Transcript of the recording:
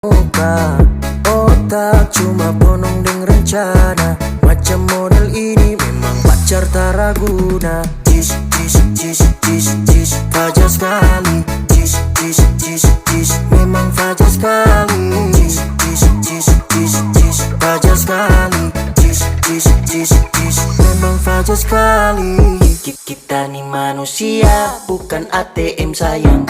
Muka otak cuma bonong deng rencana. Macam model ini memang pacar tak raguna. Jis, jis, jis, jis, jis, fajar sekali. Jis, jis, jis, jis, memang fajar sekali. Jis, jis, jis, jis, jis, fajar sekali. Jis, jis, jis, jis, memang fajar sekali. Kita nih manusia, bukan ATM sayang.